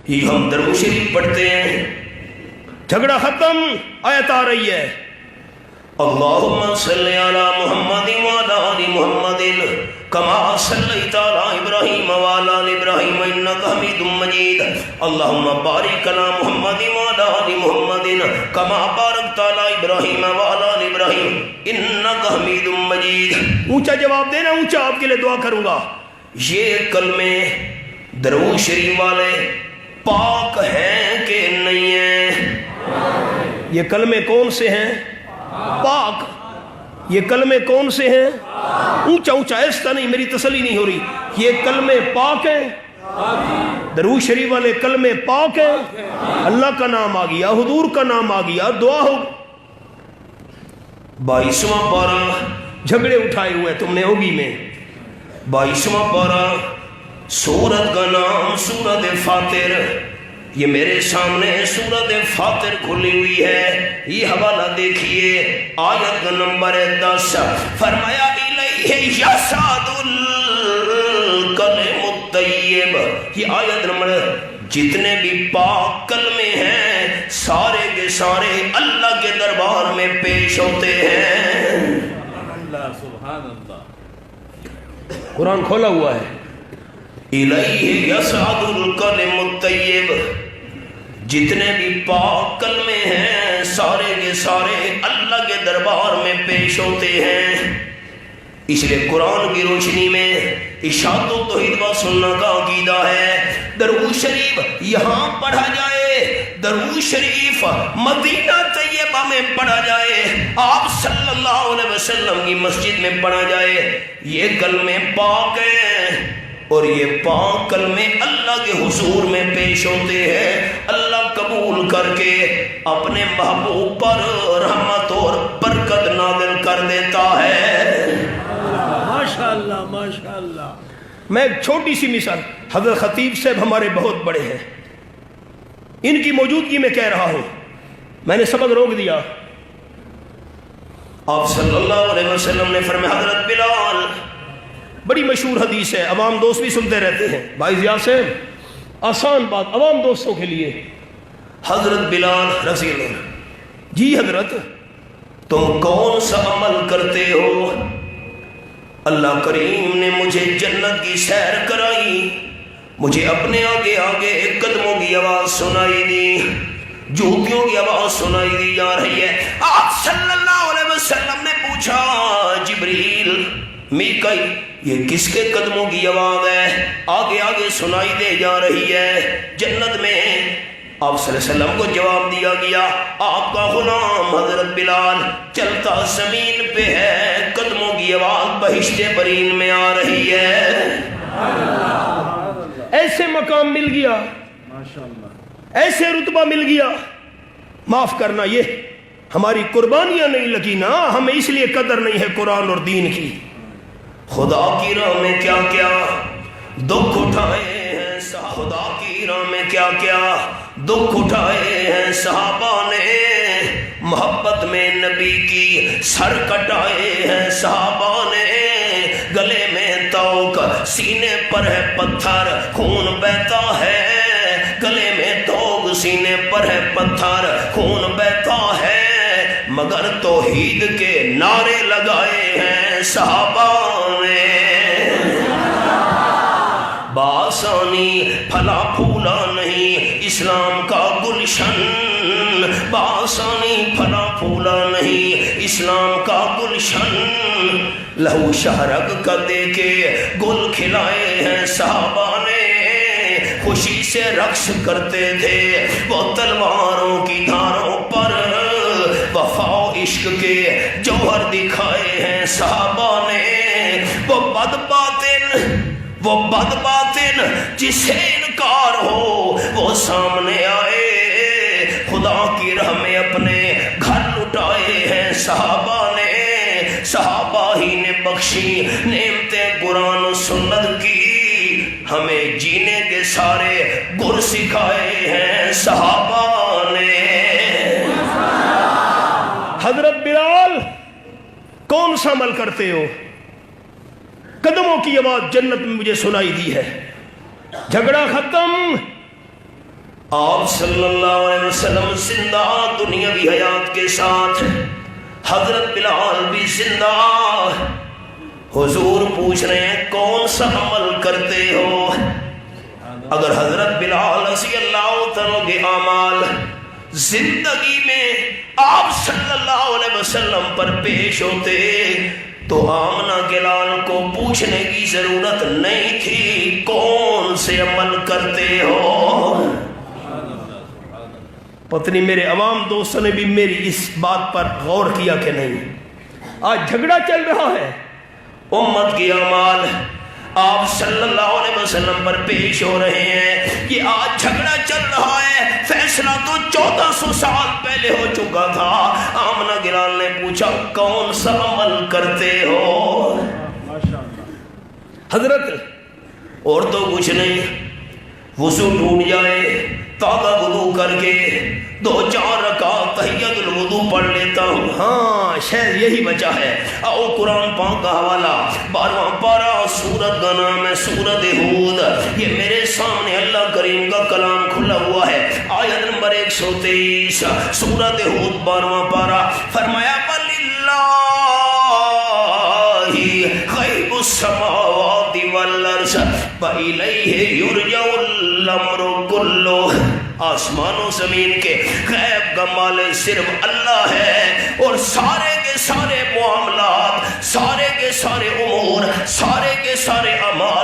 یہ ہم درود شریف پڑھتے ہیں، جھگڑا ختم، آیت آ رہی ہے اللہم صلی علی محمد وعلی آل محمد کما صلیت علی ابراہیم وعلی آل ابراہیم انک حمید مجید اللہم بارک علی محمد وعلی آل محمد کما بارکت علی ابراہیم وعلی آل ابراہیم انک حمید مجید۔ اونچا جواب دینا، اونچا آپ کے لیے دعا کروں گا۔ یہ کلمے درود شریف والے پاک ہیں کہ نہیں ہیں؟ یہ کلمے کون سے ہیں؟ پاک۔ یہ کلمے کون سے ہیں؟ اونچا اونچا، ایسا نہیں، میری تسلی نہیں ہو رہی۔ یہ کلمے پاک ہیں، درود شریف والے کلمے پاک ہیں، اللہ کا نام آ گیا، حضور کا نام آ گیا، دعا ہو۔ 22واں پارہ جھگڑے اٹھائے ہوئے تم نے ہوگی میں، 22واں پارہ، سورت کا نام سورت فاطر۔ یہ میرے سامنے سورت فاطر کھلی ہوئی ہے، یہ حوالہ دیکھیے، آیت کا نمبر 10، فرمایا الیہ یصعد الکلم الطیب۔ یہ آیت نمبر، جتنے بھی پاک کلمے ہیں سارے کے سارے اللہ کے دربار میں پیش ہوتے ہیں۔ سبحان اللہ، قرآن کھولا ہوا ہے، الیہ یصعد الکلم الطیب، جتنے بھی پاک کلمے ہیں سارے کے سارے اللہ کے دربار میں پیش ہوتے ہیں۔ اس لیے قرآن کی روشنی میں ارشاد و توحید و سنت کا عقیدہ ہے، درود شریف یہاں پڑھا جائے، درود شریف مدینہ طیبہ میں پڑھا جائے، آپ صلی اللہ علیہ وسلم کی مسجد میں پڑھا جائے، یہ کلمے پاک ہیں، اور یہ پاک کلمے اللہ کے حضور میں پیش ہوتے ہیں۔ اللہ قبول کر کے اپنے محبوب پر رحمت اور برکت نازل کر دیتا ہے۔ ماشاءاللہ ماشاءاللہ۔ میں ایک چھوٹی سی مثال، حضرت خطیب صاحب ہمارے بہت بڑے ہیں، ان کی موجودگی میں کہہ رہا ہوں، میں نے سبق روک دیا۔ آپ صلی اللہ علیہ وسلم نے فرمایا، حضرت بلال، بڑی مشہور حدیث ہے، عوام دوست بھی سنتے رہتے ہیں، بھائی زیاد صاحب آسان بات عوام دوستوں کے لیے، حضرت بلال رضی اللہ عنہ، جی حضرت تم کون سا عمل کرتے ہو؟ اللہ کریم نے مجھے جنت کی سیر کرائی، مجھے اپنے آگے آگے قدموں کی آواز سنائی دی، جوتیوں کی آواز سنائی دی جا رہی ہے۔ آپ صلی اللہ علیہ وسلم نے پوچھا، جبریل، میکائیل، یہ کس کے قدموں کی آواز ہے؟ آگے آگے سنائی دے جا رہی ہے جنت میں۔ آپ صلی اللہ علیہ وسلم کو جواب دیا گیا، آپ کا غلام حضرت بلال چلتا زمین پہ ہے، قدموں کی آواز بہشت برین میں آ رہی ہے۔ ایسے مقام مل گیا، ایسے رتبہ مل گیا۔ معاف کرنا، یہ ہماری قربانیاں نہیں لگی نا، ہمیں اس لیے قدر نہیں ہے قرآن اور دین کی۔ خدا کی راہ میں کیا کیا دکھ اٹھائے ہیں، خدا کی راہ میں کیا کیا دکھ اٹھائے ہیں صحابہ نے، محبت میں نبی کی سر کٹائے ہیں صحابہ نے، گلے میں توق سینے پر ہے پتھر خون بہتا ہے، گلے میں توق سینے پر ہے پتھر خون بہتا ہے، مگر توحید کے نعرے لگائے ہیں صحابہ نے۔ بآسانی پھلا پھولا نہیں اسلام کا گلشن، بآسانی پھلا پھولا نہیں اسلام کا گلشن، لہو شہرگ کا دے کے گل کھلائے ہیں صحابہ نے، خوشی سے رقص کرتے تھے وہ تلواروں کی دھاروں پر، وفا و عشق کے جوہر دکھائے ہیں صحابہ نے، وہ بد باطن جسے انکار ہو وہ سامنے آئے، خدا کی راہ میں اپنے گھر لٹائے ہیں صحابہ نے، صحابہ ہی نے بخشی نعمتیں قرآن و سنت کی، ہمیں جینے کے سارے گر سکھائے ہیں صحابہ نے۔ حضرت بلال کون سا عمل کرتے ہو؟ قدموں کی آواز جنت میں مجھے سنائی دی ہے، جھگڑا ختم، آپ صلی اللہ علیہ وسلم زندہ دنیاوی حیات کے ساتھ، حضرت بلال بھی زندہ۔ حضور پوچھ رہے ہیں کون سا عمل کرتے ہو؟ اگر حضرت بلال رضی اللہ تعالیٰ کے اعمال زندگی میں آپ صلی اللہ علیہ وسلم پر پیش ہوتے تو آمنہ کے لال کو پوچھنے کی ضرورت نہیں تھی کون سے عمل کرتے ہو۔ پتنی میرے عوام دوستوں نے بھی میری اس بات پر غور کیا کہ نہیں؟ آج جھگڑا چل رہا ہے، امت کی اعمال آپ صلی اللہ علیہ وسلم پر پیش ہو رہے ہیں، یہ آج جھگڑا چل رہا ہے، فیصلہ تو 1400 سال پہلے ہو چکا تھا۔ آمنہ گلال نے پوچھا کون سا عمل کرتے ہو؟ حضرت اور تو کچھ نہیں، وضو ٹوٹ جائے تازہ وضو کر کے 2-4 رکعت تحیۃ الوضو پڑھ لیتا ہوں، ہاں شاید یہی بچا ہے۔ آؤ قرآن پاک کا حوالہ 12واں پارہ، سورت کا نام ہے سورت ہود۔ یہ میرے سامنے اللہ کریم کا کلام کھلا ہوا ہے، آیت نمبر 123 سورت ہود 12واں پارہ۔ فرمایا وَلِلَّهِ غیب السماوات والارض وَإِلَيْهِ يُرْجَعُ الْأَمْرُ كُلُّهُ۔ آسمان و زمین کے غیب کا مالک صرف اللہ ہے، اور سارے کے سارے معاملات، سارے کے سارے امور، سارے کے سارے اعمال